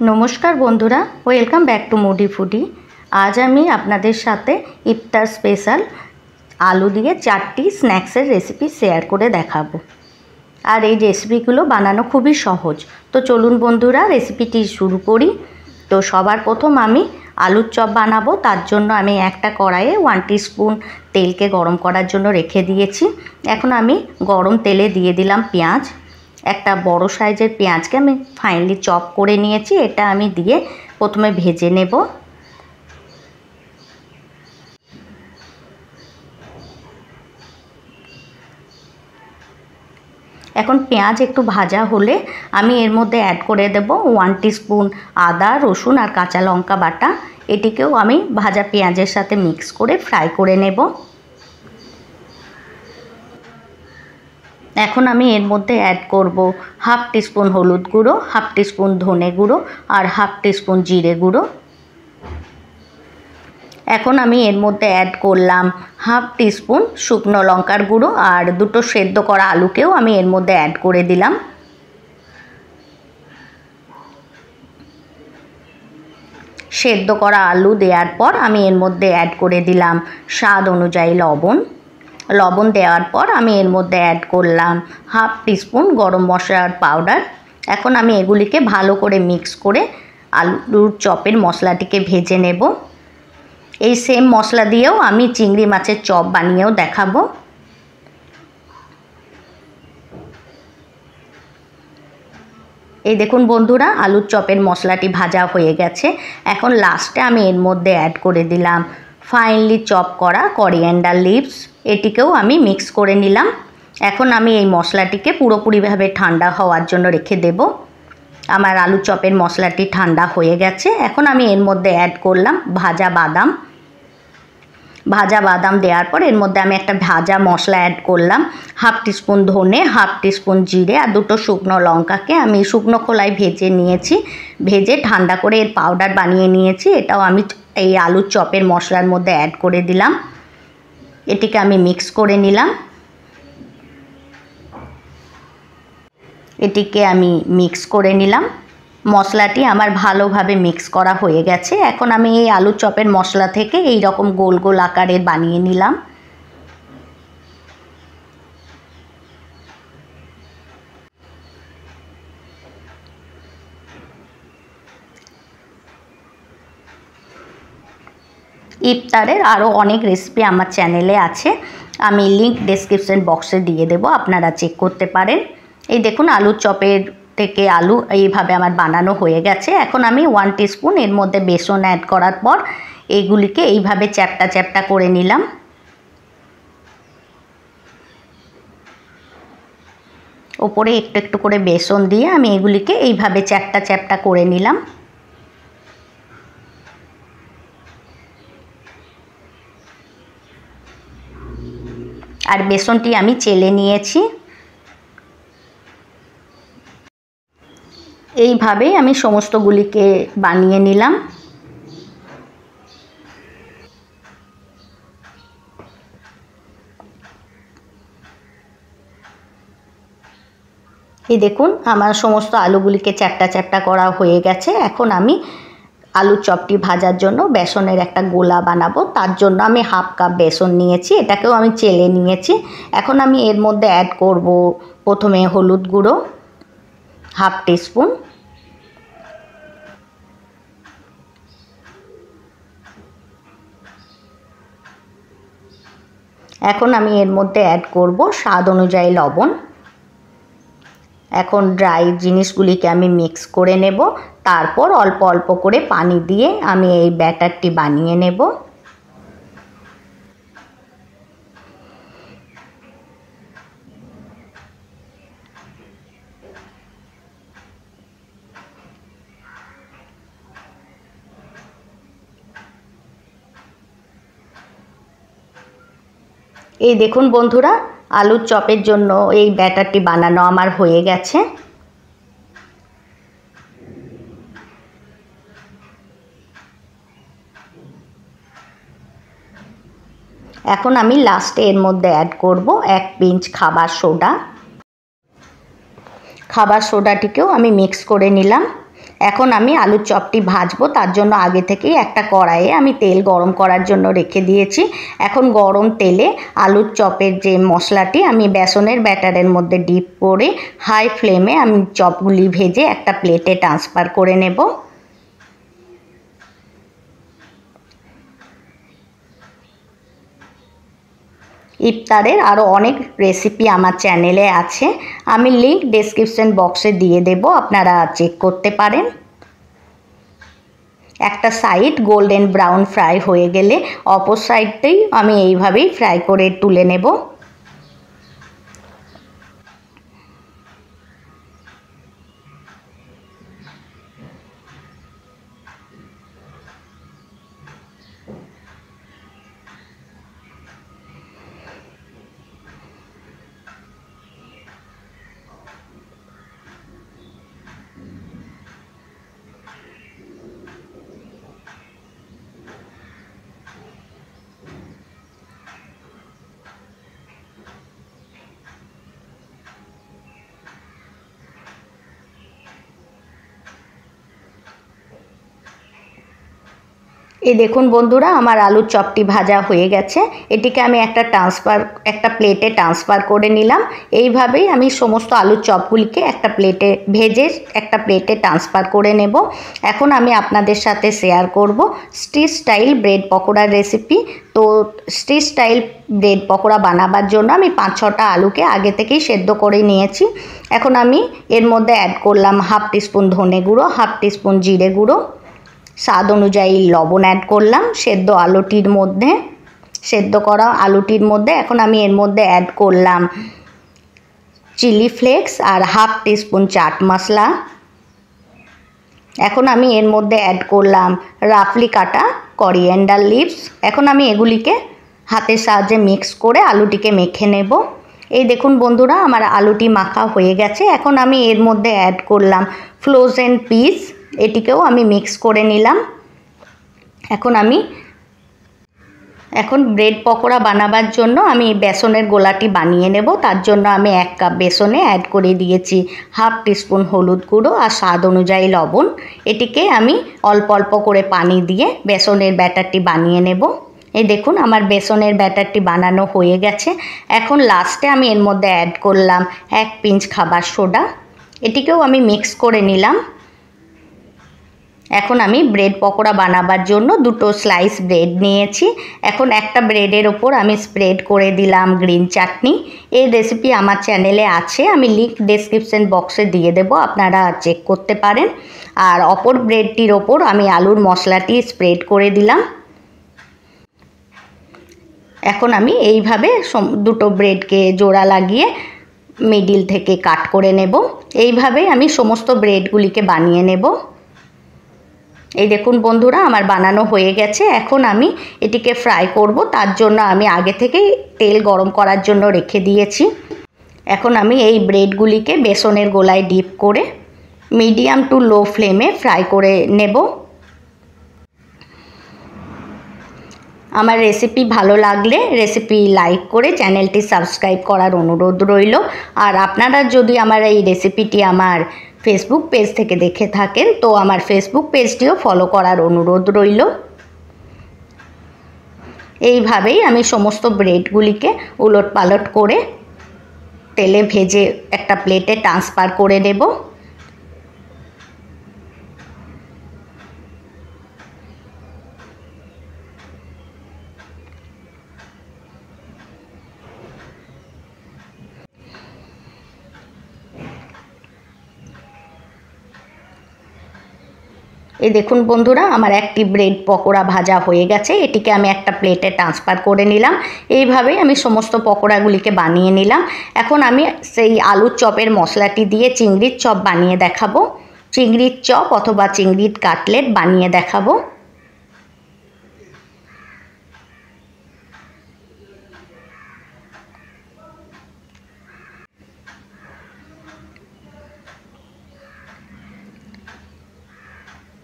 नमस्कार बंधुरा welcome back to Modi foodie. आज आमी आपनादेर साथे इफ्तार स्पेशल आलू दिए 4टी स्नैक्सर रेसिपि शेयर करे देखाबो। और ये रेसिपिगुलो बानानो खूबई सहज। तो चलुन बंधुरा रेसिपिटी शुरू करी। तो सबार प्रथम आमी आलुर चप बानाबो। तार जोन्नो आमी एकटा कड़ाइये 1 टीस्पून तेल के गरम करार जोन्नो रेखे दिएछि। एखन आमी गरम तेले दिए दिलाम पेंयाज। একটা বড় সাইজের পেঁয়াজকে আমি ফাইনালি চপ করে নিয়েছি। এটা আমি দিয়ে প্রথমে ভেজে নেব। এখন পেঁয়াজ একটু ভাজা হলে আমি এর মধ্যে অ্যাড করে দেব 1 টিস্পুন আদা রসুন আর কাঁচা লঙ্কা বাটা। এটিকেও আমি ভাজা পেঁয়াজের সাথে মিক্স করে ফ্রাই করে নেব। এখন আমি এর মধ্যে অ্যাড করব 1/2 টিস্পুন হলুদ গুঁড়ো, 1/2 টিস্পুন ধনে গুঁড়ো আর 1/2 টিস্পুন জিরে গুঁড়ো। এখন আমি এর মধ্যে অ্যাড করলাম 1/2 টিস্পুন শুকনো লঙ্কার গুঁড়ো আর দুটো সেদ্ধ করা আলুকেও আমি এর মধ্যে অ্যাড করে দিলাম। সেদ্ধ করা আলু দেওয়ার পর আমি এর মধ্যে অ্যাড করে দিলাম স্বাদ অনুযায়ী লবণ। লবণ দেওয়ার পর আমি এর মধ্যে অ্যাড করলাম 1/2 টিস্পুন গরম মশলার পাউডার। এখন আমি এগুলিকে ভালো করে মিক্স করে আলুর চপের মশলাটিকে ভেজে নেব। এই সেম মশলা দিয়েও আমি চিংড়ি মাছের চপ বানিয়েও দেখাবো। এই দেখুন বন্ধুরা আলুর চপের মশলাটি ভাজা হয়ে গেছে। এখন লাস্টে আমি এর মধ্যে অ্যাড করে দিলাম ফাইনলি চপ করা করিয়েন্ডার লিভস। এটিকেও আমি মিক্স করে নিলাম। এখন আমি এই মশলাটিকে পুরোপুরিভাবে ঠান্ডা হওয়ার জন্য রেখে দেব। আমার আলু চপের মশলাটি ঠান্ডা হয়ে গেছে। এখন আমি এর মধ্যে অ্যাড করলাম ভাজা বাদাম। ভাজা বাদাম দেওয়ার পর এর মধ্যে আমি একটা ভাজা মশলা অ্যাড করলাম 1/2 টিস্পুন ধনে, 1/2 টিস্পুন জিরে আর দুটো শুকনো লঙ্কাকে আমি শুকনো খোলায় ভেজে নিয়েছি। ভেজে ঠান্ডা করে এর পাউডার বানিয়ে নিয়েছি। এটাও আমি এই আলুর চপের মশলার মধ্যে অ্যাড করে দিলাম। এটিকে আমি মিক্স করে নিলাম। এটিকে আমি মিক্স করে নিলাম। মশলাটি আমার ভালোভাবে মিক্স করা হয়ে গেছে। এখন আমি এই আলুর চপের মশলা থেকে এই রকম গোল গোল আকারের বানিয়ে নিলাম। ইফতারের আরও অনেক রেসিপি আমার চ্যানেলে আছে। আমি লিংক ডেসক্রিপশন বক্সে দিয়ে দেব, আপনারা চেক করতে পারেন। এই দেখুন আলুর চপের থেকে আলু এইভাবে আমার বানানো হয়ে গেছে। এখন আমি 1 টিস্পুন এর মধ্যে বেসন অ্যাড করার পর এইগুলিকে এইভাবে চ্যাপ্টা চ্যাপ্টা করে নিলাম। ওপরে একটু একটু করে বেসন দিয়ে আমি এগুলিকে এইভাবে চ্যাপ্টা চ্যাপ্টা করে নিলাম। আর বেসনটি আমি চেলে নিয়েছি। এইভাবেই আমি সমস্তগুলিকে বানিয়ে নিলাম। এই দেখুন আমার সমস্ত আলুগুলিকে চ্যাপ্টা চ্যাপ্টা করা হয়ে গেছে। এখন আমি আলুর চপটি ভাজার জন্য বেসনের একটা গোলা বানাবো। তার জন্য আমি 1/2 কাপ বেসন নিয়েছি। এটাকেও আমি চেলে নিয়েছি। এখন আমি এর মধ্যে অ্যাড করব প্রথমে হলুদ গুঁড়ো 1/2 টিস্পুন, এখন আমি এর মধ্যে অ্যাড করব স্বাদ অনুযায়ী লবণ। এখন ড্রাই জিনিসগুলিকে আমি মিক্স করে নেব। তারপর অল্প অল্প করে পানি দিয়ে আমি এই ব্যাটারটি বানিয়ে নেব। এই দেখুন বন্ধুরা আলুর চপের জন্য এই ব্যাটারটি বানানো আমার হয়ে গেছে। এখন আমি লাস্টে এর মধ্যে অ্যাড করব 1 পিঞ্চ খাবার সোডা। খাবার সোডাটিকেও আমি মিক্স করে নিলাম। এখন আমি আলুর চপটি ভাজবো, তার জন্য আগে থেকেই একটা কড়াইয়ে আমি তেল গরম করার জন্য রেখে দিয়েছি। এখন গরম তেলে আলুর চপের যে মশলাটি আমি বেসনের ব্যাটারের মধ্যে ডিপ করে হাই ফ্লেমে আমি চপগুলি ভেজে একটা প্লেটে ট্রান্সফার করে নেব। ইফতারের আরও অনেক রেসিপি আমার চ্যানেলে আছে, আমি লিংক ডেসক্রিপশন বক্সে দিয়ে দেব, আপনারা চেক করতে পারেন। একটা সাইড গোল্ডেন ব্রাউন ফ্রাই হয়ে গেলে অপর সাইডটাই আমি এইভাবেই ফ্রাই করে তুলে নেব। এই দেখুন বন্ধুরা, আমার আলুর চপটি ভাজা হয়ে গেছে। এটিকে আমি একটা প্লেটে ট্রান্সফার করে নিলাম। এইভাবেই আমি সমস্ত আলুর চপগুলিকে একটা প্লেটে ভেজে একটা প্লেটে ট্রান্সফার করে নেব। এখন আমি আপনাদের সাথে শেয়ার করব স্ট্রিট স্টাইল ব্রেড পকোড়ার রেসিপি। তো স্ট্রিট স্টাইল ব্রেড পকোড়া বানাবার জন্য আমি 5-6টা আলুকে আগে থেকেই সেদ্ধ করে নিয়েছি। এখন আমি এর মধ্যে অ্যাড করলাম হাফ টিস্পুন ধনে গুঁড়ো, হাফ টিস্পুন জিরে গুঁড়ো, স্বাদ অনুযায়ী লবণ অ্যাড করলাম সেদ্ধ করা আলুটির মধ্যে। এখন আমি এর মধ্যে অ্যাড করলাম চিলি ফ্লেক্স আর হাফ টিস্পুন চাট মশলা। এখন আমি এর মধ্যে অ্যাড করলাম রাফলি কাটা করিয়েন্ডার লিভস। এখন আমি এগুলিকে হাতের সাহায্যে মিক্স করে আলুটিকে মেখে নেব। এই দেখুন বন্ধুরা, আমার আলুটি মাখা হয়ে গেছে। এখন আমি এর মধ্যে অ্যাড করলাম ফ্রোজেন পিস, এটিকেও আমি মিক্স করে নিলাম। এখন ব্রেড পকোড়া বানাবার জন্য আমি বেসনের গোলাটি বানিয়ে নেব। তার জন্য আমি 1 কাপ বেসনে অ্যাড করে দিয়েছি হাফ টিস্পুন হলুদ গুঁড়ো আর স্বাদ অনুযায়ী লবণ। এটিকে আমি অল্প অল্প করে পানি দিয়ে বেসনের ব্যাটারটি বানিয়ে নেব। এই দেখুন আমার বেসনের ব্যাটারটি বানানো হয়ে গেছে। এখন লাস্টে আমি এর মধ্যে অ্যাড করলাম 1 পিঞ্চ খাবার সোডা, এটিকেও আমি মিক্স করে নিলাম। এখন আমি ব্রেড পকোড়া বানাবার জন্য 2টো স্লাইস ব্রেড নিয়েছি। এখন একটা ব্রেডের ওপর আমি স্প্রেড করে দিলাম গ্রিন চাটনি। এই রেসিপি আমার চ্যানেলে আছে, আমি লিংক ডেসক্রিপশন বক্সে দিয়ে দেব, আপনারা চেক করতে পারেন। আর অপর ব্রেডটির ওপর আমি আলুর মশলাটি স্প্রেড করে দিলাম। এখন আমি এইভাবে 2টো ব্রেডকে জোড়া লাগিয়ে মিডিল থেকে কাট করে নেব। এইভাবে আমি সমস্ত ব্রেডগুলিকে বানিয়ে নেব। এই দেখুন বন্ধুরা, আমার বানানো হয়ে গেছে। এখন আমি এটিকে ফ্রাই করব, তার জন্য আমি আগে থেকেই তেল গরম করার জন্য রেখে দিয়েছি। এখন আমি এই ব্রেডগুলিকে বেসনের গোলায় ডিপ করে মিডিয়াম টু লো ফ্লেমে ফ্রাই করে নেব। আমার রেসিপি ভালো লাগলে রেসিপি লাইক করে চ্যানেলটি সাবস্ক্রাইব করার অনুরোধ রইল। আর আপনারা যদি আমার এই রেসিপিটি আমার ফেসবুক পেজ থেকে দেখে থাকেন তো আমার ফেসবুক পেজটিও ফলো করার অনুরোধ রইল। এইভাবেই আমি সমস্ত ব্রেডগুলিকে উলটপালট করে তেলে ভেজে একটা প্লেটে ট্রান্সফার করে নেব। এই দেখুন বন্ধুরা, আমার একটি ব্রেড পকোড়া ভাজা হয়ে গেছে। এটিকে আমি একটা প্লেটে ট্রান্সফার করে নিলাম। এইভাবেই আমি সমস্ত পকোড়াগুলিকে বানিয়ে নিলাম। এখন আমি সেই আলুর চপের মশলাটি দিয়ে চিংড়ির চপ বানিয়ে দেখাবো, চিংড়ির চপ অথবা চিংড়ির কাটলেট বানিয়ে দেখাবো।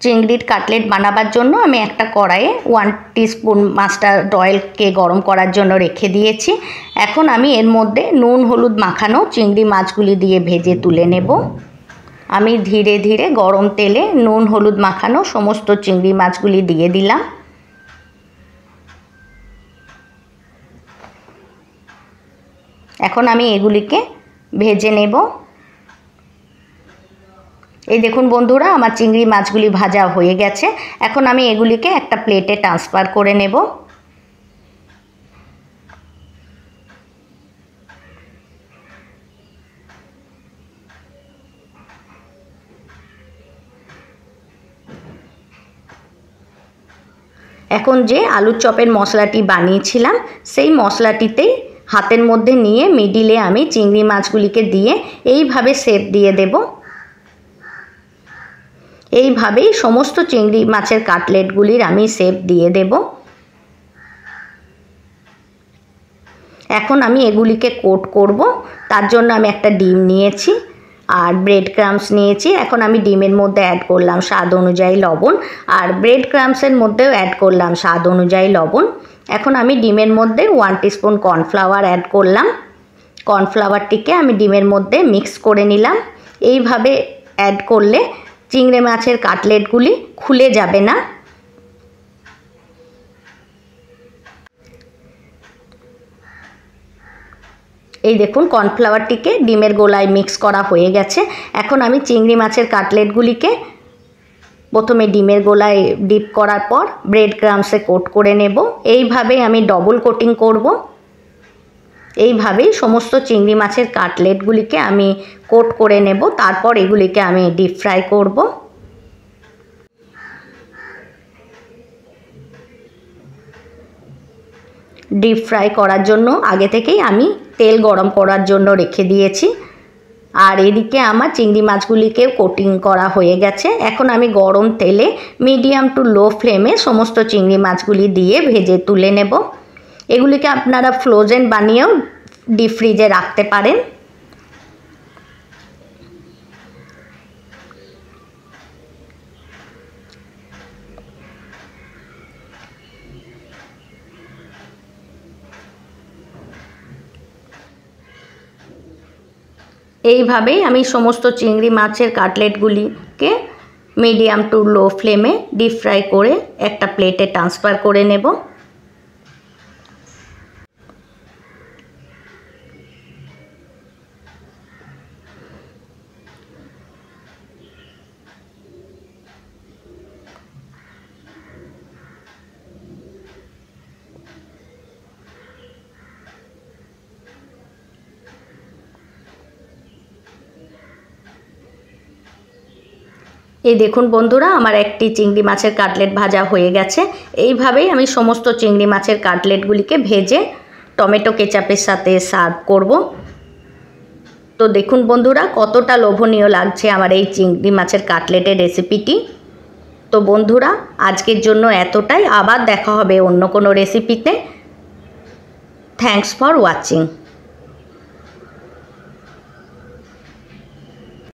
চিংড়ির কাটলেট বানাবার জন্য আমি একটা কড়াইয়ে 1 টিস্পুন মাস্টার্ড অয়েলকে গরম করার জন্য রেখে দিয়েছি। এখন আমি এর মধ্যে নুন হলুদ মাখানো চিংড়ি মাছগুলি দিয়ে ভেজে তুলে নেব। আমি ধীরে ধীরে গরম তেলে নুন হলুদ মাখানো সমস্ত চিংড়ি মাছগুলি দিয়ে দিলাম। এখন আমি এগুলিকে ভেজে নেব। এই দেখুন বন্ধুরা, আমার চিংড়ি মাছগুলি ভাজা হয়ে গেছে। এখন আমি এগুলিকে একটা প্লেটে ট্রান্সফার করে নেব। এখন যে আলুর চপের মশলাটি বানিয়েছিলাম সেই মশলাটিতেই হাতের মধ্যে নিয়ে মিডিলে আমি চিংড়ি মাছগুলিকে দিয়ে এইভাবে শেপ দিয়ে দেব। এইভাবেই সমস্ত চিংড়ি মাছের কাটলেটগুলির আমি শেপ দিয়ে দেব। এখন আমি এগুলিকে কোট করব। তার জন্য আমি একটা ডিম নিয়েছি আর ব্রেড ক্রাম্বস নিয়েছি। এখন আমি ডিমের মধ্যে অ্যাড করলাম স্বাদ অনুযায়ী লবণ, আর ব্রেড ক্রাম্বসের মধ্যেও অ্যাড করলাম স্বাদ অনুযায়ী লবণ। এখন আমি ডিমের মধ্যে 1 টিস্পুন কর্নফ্লাওয়ার অ্যাড করলাম। কর্নফ্লাওয়ারটিকে আমি ডিমের মধ্যে মিক্স করে নিলাম। এইভাবে অ্যাড করলে চিংড়ি মাছের কাটলেটগুলি খুলে যাবে না। এই দেখুন কর্নফ্লাওয়ারটিকে ডিমের গোলায় মিক্স করা হয়ে গেছে। এখন আমি চিংড়ি মাছের কাটলেটগুলিকে প্রথমে ডিমের গোলায় ডিপ করার পর ব্রেড ক্রাম্বসে কোট করে নেব। এইভাবেই আমি ডবল কোটিং করব। এইভাবেই সমস্ত চিংড়ি মাছের কাটলেটগুলিকে আমি কোট করে নেব। তারপর এগুলিকে আমি ডিপ ফ্রাই করব। ডিপ ফ্রাই করার জন্য আগে থেকেই আমি তেল গরম করার জন্য রেখে দিয়েছি। আর এদিকে আমার চিংড়ি মাছগুলিকেও কোটিং করা হয়ে গেছে। এখন আমি গরম তেলে মিডিয়াম টু লো ফ্লেমে সমস্ত চিংড়ি মাছগুলি দিয়ে ভেজে তুলে নেব। এগুলিকে আপনারা ফ্রোজেন বানিয়েও ডিপ ফ্রিজে রাখতে পারেন। এইভাবেই আমি সমস্ত চিংড়ি মাছের কাটলেটগুলিকে মিডিয়াম টু লো ফ্লেমে ডিপ ফ্রাই করে একটা প্লেটে ট্রান্সফার করে নেব। এই দেখুন বন্ধুরা, আমার একটি চিংড়ি মাছের কাটলেট ভাজা হয়ে গেছে। এইভাবেই আমি সমস্ত চিংড়ি মাছের কাটলেটগুলিকে ভেজে টমেটো কেচাপের সাথে সার্ভ করব। তো দেখুন বন্ধুরা, কতটা লোভনীয় লাগছে আমার এই চিংড়ি মাছের কাটলেটের রেসিপিটি। তো বন্ধুরা, আজকের জন্য এতটাই। আবার দেখা হবে অন্য কোনো রেসিপিতে। Thanks for watching.